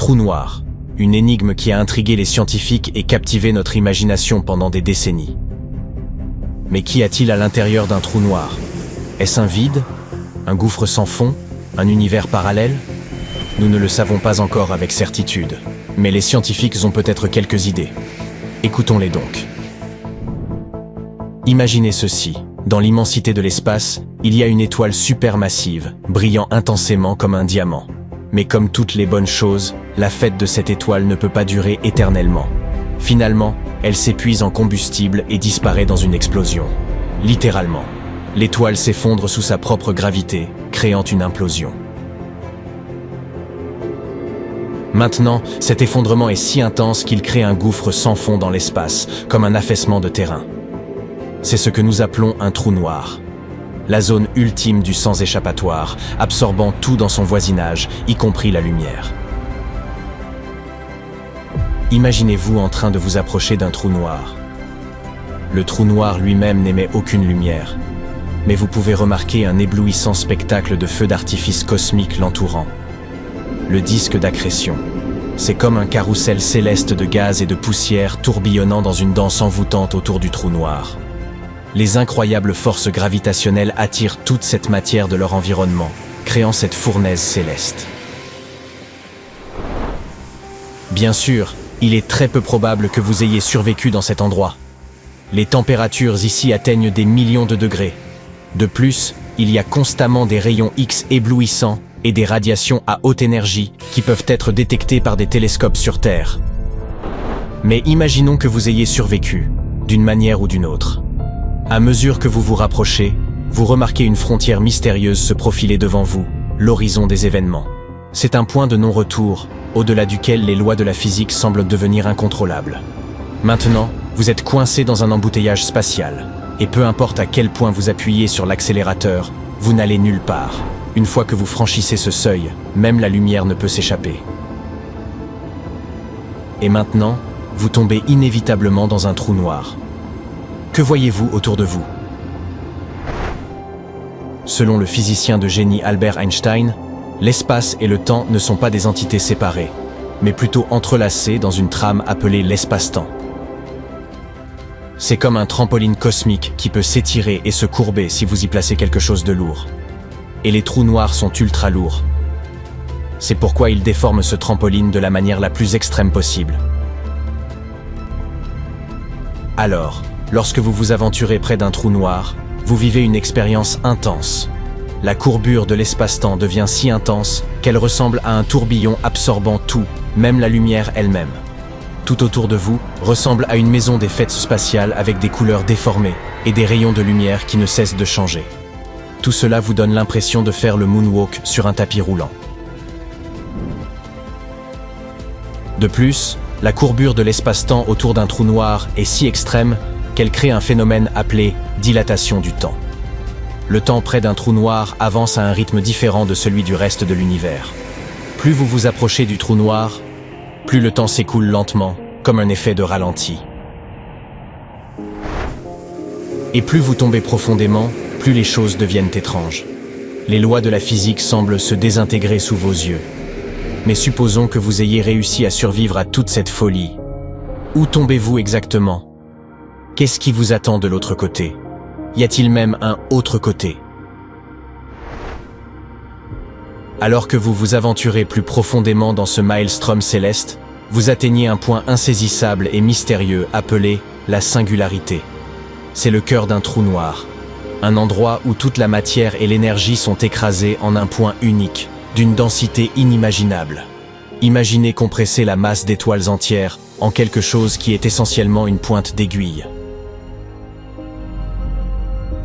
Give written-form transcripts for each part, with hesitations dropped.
trou noir, une énigme qui a intrigué les scientifiques et captivé notre imagination pendant des décennies. Mais qu'y a-t-il à l'intérieur d'un trou noir? Est-ce un vide? Un gouffre sans fond? Un univers parallèle? Nous ne le savons pas encore avec certitude, mais les scientifiques ont peut-être quelques idées. Écoutons-les donc. Imaginez ceci. Dans l'immensité de l'espace, il y a une étoile supermassive, brillant intensément comme un diamant. Mais comme toutes les bonnes choses, la fête de cette étoile ne peut pas durer éternellement. Finalement, elle s'épuise en combustible et disparaît dans une explosion. Littéralement. L'étoile s'effondre sous sa propre gravité, créant une implosion. Maintenant, cet effondrement est si intense qu'il crée un gouffre sans fond dans l'espace, comme un affaissement de terrain. C'est ce que nous appelons un trou noir. La zone ultime du sans échappatoire, absorbant tout dans son voisinage, y compris la lumière. Imaginez-vous en train de vous approcher d'un trou noir. Le trou noir lui-même n'émet aucune lumière, mais vous pouvez remarquer un éblouissant spectacle de feux d'artifice cosmiques l'entourant. Le disque d'accrétion. C'est comme un carrousel céleste de gaz et de poussière tourbillonnant dans une danse envoûtante autour du trou noir. Les incroyables forces gravitationnelles attirent toute cette matière de leur environnement, créant cette fournaise céleste. Bien sûr, il est très peu probable que vous ayez survécu dans cet endroit. Les températures ici atteignent des millions de degrés. De plus, il y a constamment des rayons X éblouissants et des radiations à haute énergie qui peuvent être détectées par des télescopes sur Terre. Mais imaginons que vous ayez survécu, d'une manière ou d'une autre. À mesure que vous vous rapprochez, vous remarquez une frontière mystérieuse se profiler devant vous, l'horizon des événements. C'est un point de non-retour, au-delà duquel les lois de la physique semblent devenir incontrôlables. Maintenant, vous êtes coincé dans un embouteillage spatial, et peu importe à quel point vous appuyez sur l'accélérateur, vous n'allez nulle part. Une fois que vous franchissez ce seuil, même la lumière ne peut s'échapper. Et maintenant, vous tombez inévitablement dans un trou noir. Que voyez-vous autour de vous? Selon le physicien de génie Albert Einstein, l'espace et le temps ne sont pas des entités séparées, mais plutôt entrelacées dans une trame appelée l'espace-temps. C'est comme un trampoline cosmique qui peut s'étirer et se courber si vous y placez quelque chose de lourd. Et les trous noirs sont ultra lourds. C'est pourquoi ils déforment ce trampoline de la manière la plus extrême possible. Alors, lorsque vous vous aventurez près d'un trou noir, vous vivez une expérience intense. La courbure de l'espace-temps devient si intense qu'elle ressemble à un tourbillon absorbant tout, même la lumière elle-même. Tout autour de vous ressemble à une maison des fêtes spatiales avec des couleurs déformées et des rayons de lumière qui ne cessent de changer. Tout cela vous donne l'impression de faire le moonwalk sur un tapis roulant. De plus, la courbure de l'espace-temps autour d'un trou noir est si extrême qu'elle crée un phénomène appelé dilatation du temps. Le temps près d'un trou noir avance à un rythme différent de celui du reste de l'univers. Plus vous vous approchez du trou noir, plus le temps s'écoule lentement, comme un effet de ralenti. Et plus vous tombez profondément, plus les choses deviennent étranges. Les lois de la physique semblent se désintégrer sous vos yeux. Mais supposons que vous ayez réussi à survivre à toute cette folie. Où tombez-vous exactement? Qu'est-ce qui vous attend de l'autre côté? Y a-t-il même un autre côté? Alors que vous vous aventurez plus profondément dans ce maelstrom céleste, vous atteignez un point insaisissable et mystérieux appelé la singularité. C'est le cœur d'un trou noir, un endroit où toute la matière et l'énergie sont écrasées en un point unique, d'une densité inimaginable. Imaginez compresser la masse d'étoiles entières en quelque chose qui est essentiellement une pointe d'aiguille.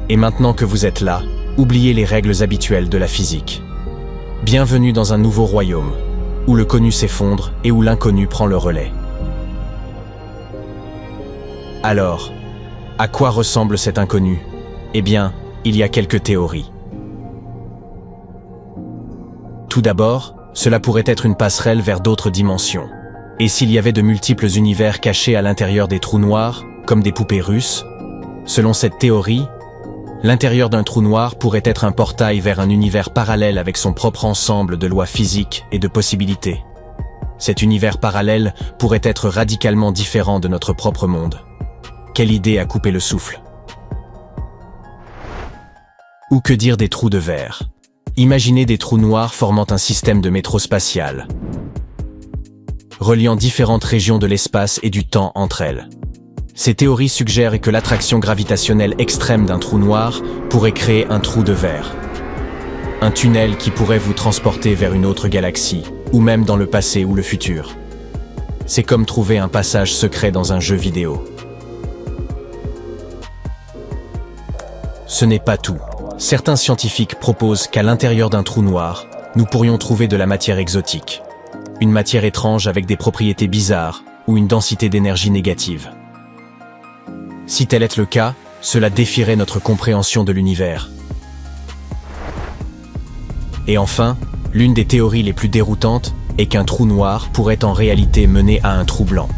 Et maintenant que vous êtes là, oubliez les règles habituelles de la physique. Bienvenue dans un nouveau royaume, où le connu s'effondre et où l'inconnu prend le relais. Alors, à quoi ressemble cet inconnu? Eh bien, il y a quelques théories. Tout d'abord, cela pourrait être une passerelle vers d'autres dimensions. Et s'il y avait de multiples univers cachés à l'intérieur des trous noirs, comme des poupées russes? Selon cette théorie, l'intérieur d'un trou noir pourrait être un portail vers un univers parallèle avec son propre ensemble de lois physiques et de possibilités. Cet univers parallèle pourrait être radicalement différent de notre propre monde. Quelle idée à couper le souffle! Ou que dire des trous de verre? Imaginez des trous noirs formant un système de métro spatial, reliant différentes régions de l'espace et du temps entre elles. Ces théories suggèrent que l'attraction gravitationnelle extrême d'un trou noir pourrait créer un trou de verre. Un tunnel qui pourrait vous transporter vers une autre galaxie, ou même dans le passé ou le futur. C'est comme trouver un passage secret dans un jeu vidéo. Ce n'est pas tout. Certains scientifiques proposent qu'à l'intérieur d'un trou noir, nous pourrions trouver de la matière exotique. Une matière étrange avec des propriétés bizarres ou une densité d'énergie négative. Si tel est le cas, cela défierait notre compréhension de l'univers. Et enfin, l'une des théories les plus déroutantes est qu'un trou noir pourrait en réalité mener à un trou blanc.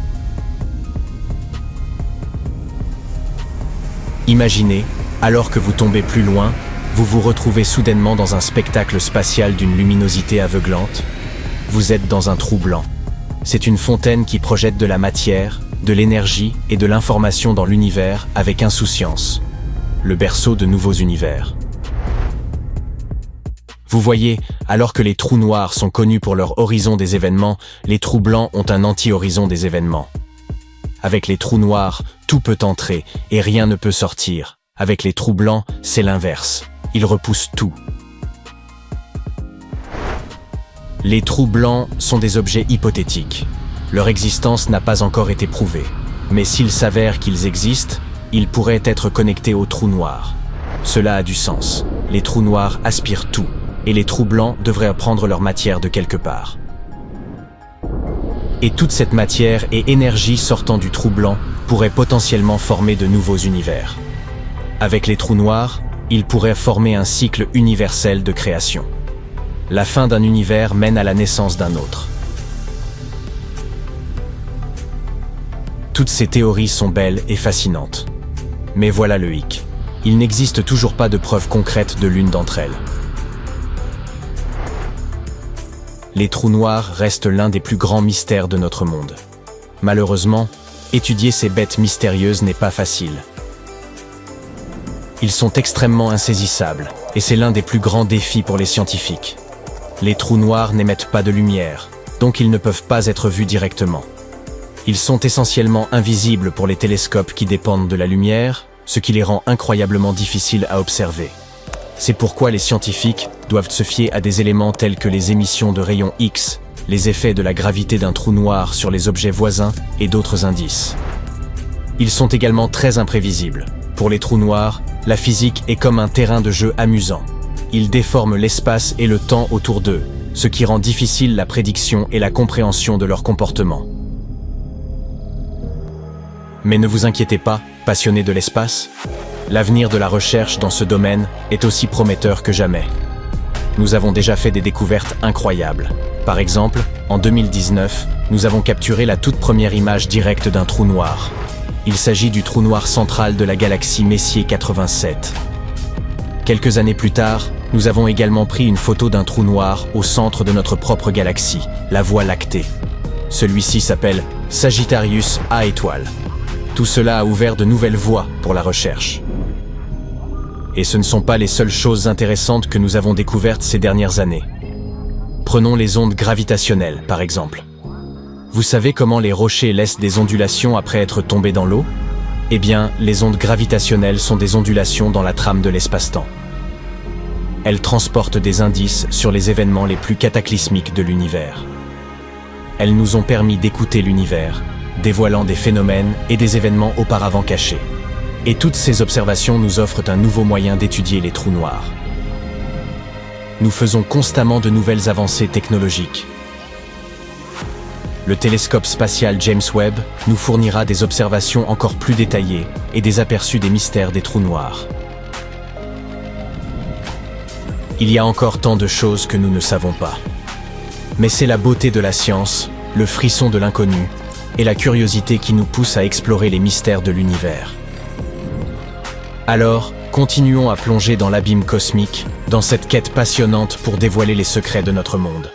Imaginez, alors que vous tombez plus loin, vous vous retrouvez soudainement dans un spectacle spatial d'une luminosité aveuglante. Vous êtes dans un trou blanc. C'est une fontaine qui projette de la matière, de l'énergie et de l'information dans l'univers avec insouciance. Le berceau de nouveaux univers. Vous voyez, alors que les trous noirs sont connus pour leur horizon des événements, les trous blancs ont un anti-horizon des événements. Avec les trous noirs, tout peut entrer et rien ne peut sortir. Avec les trous blancs, c'est l'inverse. Ils repoussent tout. Les trous blancs sont des objets hypothétiques. Leur existence n'a pas encore été prouvée. Mais s'il s'avère qu'ils existent, ils pourraient être connectés aux trous noirs. Cela a du sens. Les trous noirs aspirent tout. Et les trous blancs devraient prendre leur matière de quelque part. Et toute cette matière et énergie sortant du trou blanc pourrait potentiellement former de nouveaux univers. Avec les trous noirs, ils pourraient former un cycle universel de création. La fin d'un univers mène à la naissance d'un autre. Toutes ces théories sont belles et fascinantes. Mais voilà le hic. Il n'existe toujours pas de preuves concrètes de l'une d'entre elles. Les trous noirs restent l'un des plus grands mystères de notre monde. Malheureusement, étudier ces bêtes mystérieuses n'est pas facile. Ils sont extrêmement insaisissables, et c'est l'un des plus grands défis pour les scientifiques. Les trous noirs n'émettent pas de lumière, donc ils ne peuvent pas être vus directement. Ils sont essentiellement invisibles pour les télescopes qui dépendent de la lumière, ce qui les rend incroyablement difficiles à observer. C'est pourquoi les scientifiques doivent se fier à des éléments tels que les émissions de rayons X, les effets de la gravité d'un trou noir sur les objets voisins et d'autres indices. Ils sont également très imprévisibles. Pour les trous noirs, la physique est comme un terrain de jeu amusant. Ils déforment l'espace et le temps autour d'eux, ce qui rend difficile la prédiction et la compréhension de leur comportement. Mais ne vous inquiétez pas, passionnés de l'espace, l'avenir de la recherche dans ce domaine est aussi prometteur que jamais. Nous avons déjà fait des découvertes incroyables. Par exemple, en 2019, nous avons capturé la toute première image directe d'un trou noir. Il s'agit du trou noir central de la galaxie Messier 87. Quelques années plus tard, nous avons également pris une photo d'un trou noir au centre de notre propre galaxie, la Voie lactée. Celui-ci s'appelle Sagittarius A étoile. Tout cela a ouvert de nouvelles voies pour la recherche. Et ce ne sont pas les seules choses intéressantes que nous avons découvertes ces dernières années. Prenons les ondes gravitationnelles, par exemple. Vous savez comment les rochers laissent des ondulations après être tombés dans l'eau? Eh bien, les ondes gravitationnelles sont des ondulations dans la trame de l'espace-temps. Elles transportent des indices sur les événements les plus cataclysmiques de l'univers. Elles nous ont permis d'écouter l'univers, dévoilant des phénomènes et des événements auparavant cachés. Et toutes ces observations nous offrent un nouveau moyen d'étudier les trous noirs. Nous faisons constamment de nouvelles avancées technologiques. Le télescope spatial James Webb nous fournira des observations encore plus détaillées et des aperçus des mystères des trous noirs. Il y a encore tant de choses que nous ne savons pas. Mais c'est la beauté de la science, le frisson de l'inconnu, et la curiosité qui nous pousse à explorer les mystères de l'univers. Alors, continuons à plonger dans l'abîme cosmique, dans cette quête passionnante pour dévoiler les secrets de notre monde.